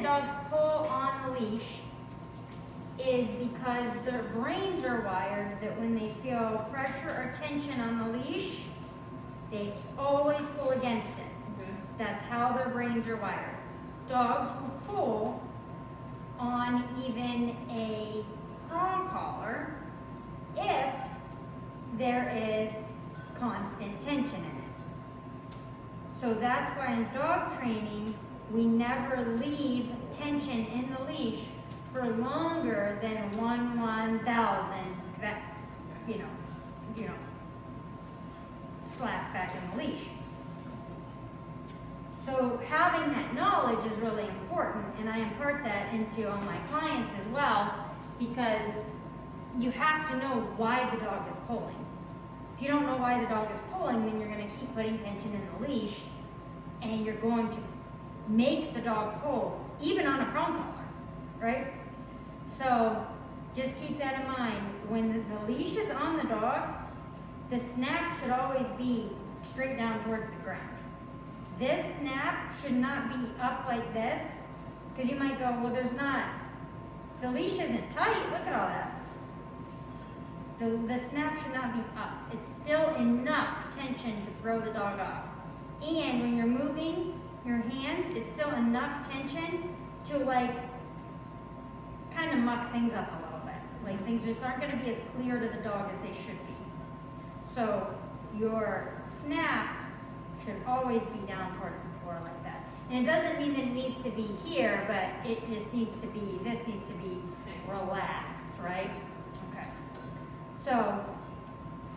that dogs pull on the leash is because their brains are wired that when they feel pressure or tension on the leash, they always pull against it. Okay. That's how their brains are wired. Dogs will pull on even a prong collar if there is constant tension in it. So that's why in dog training, we never leave tension in the leash for longer than 1/1000, slap back in the leash. So having that knowledge is really important, and I impart that into all my clients as well, because you have to know why the dog is pulling. If you don't know why the dog is pulling, then you're going to keep putting tension in the leash, and you're going to make the dog pull, even on a prong collar, right? So just keep that in mind. When the leash is on the dog, the snap should always be straight down towards the ground. This snap should not be up like this, because you might go, well, the leash isn't tight, look at all that. The snap should not be up. It's still enough tension to throw the dog off. And when you're moving your hands, it's still enough tension to kind of muck things up a little bit. Like things just aren't going to be as clear to the dog as they should be. So your snap should always be down towards the floor like that. And it doesn't mean that it needs to be here, but it just needs to be, this needs to be relaxed, right? Okay. So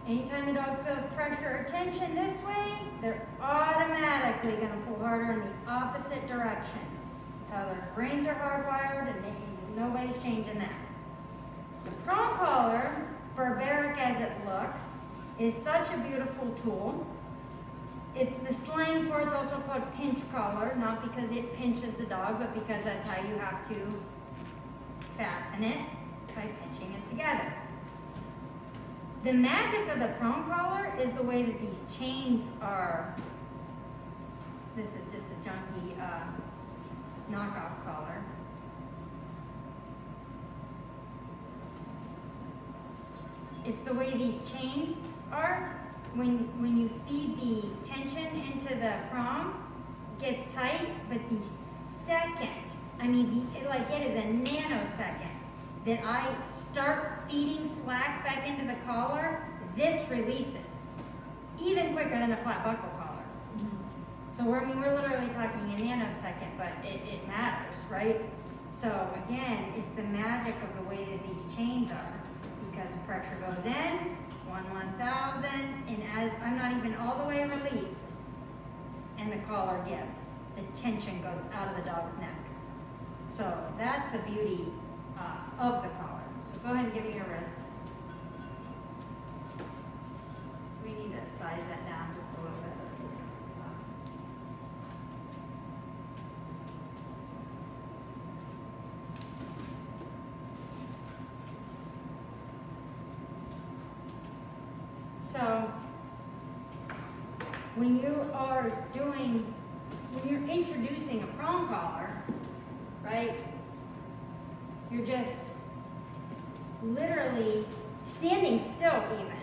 anytime the dog feels pressure or tension this way, they're automatically going to pull harder in the opposite direction. That's how their brains are hardwired, and nobody's changing that. The prong collar, barbaric as it looks, is such a beautiful tool. It's the slang for it's also called pinch collar, not because it pinches the dog, but because that's how you have to fasten it by pinching it together. The magic of the prong collar is the way that these chains are. This is just a junky knockoff collar. It's the way these chains are. When you feed the tension into the prong, it gets tight, but the second, it is a nanosecond that I start feeding slack back into the collar, this releases. Even quicker than a flat buckle collar. Mm-hmm. So we're literally talking a nanosecond, but it matters, right? So again, it's the magic of the way that these chains are, because pressure goes in, 1/1000, and as I'm not even all the way released, and the collar gives. The tension goes out of the dog's neck. So that's the beauty of the collar. So go ahead and give me your wrist. We need to size that down just a little bit. Let's see something soft. So when you're introducing a prong collar, right, you're just literally standing still even.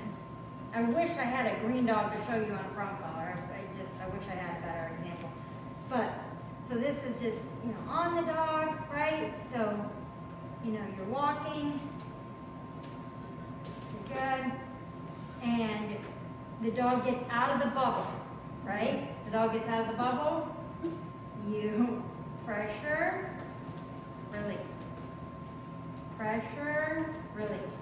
I wish I had a green dog to show you on a prong collar. I wish I had a better example. But, so this is just, on the dog, right? So, you're walking, you're good. And the dog gets out of the bubble, right? The dog gets out of the bubble, you pressure, release. Pressure, release.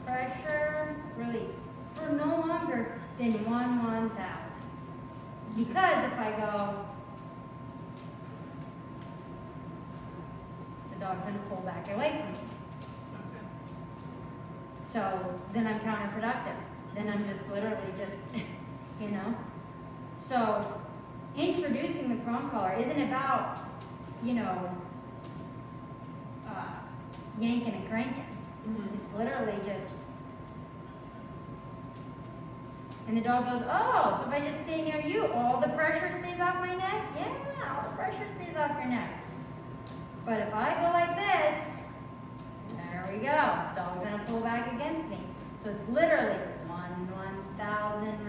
Pressure, release. For no longer than 1/1000. Because if I go, the dog's going to pull back away from me. So then I'm counterproductive. Then I'm just literally So introducing the prong collar isn't about, yanking and cranking. Mm-hmm. It's literally just, and the dog goes, oh, so if I just stay near you, all the pressure stays off my neck? Yeah, all the pressure stays off your neck. But if I go like this, there we go. Dog's gonna pull back against me. So it's literally 1/1000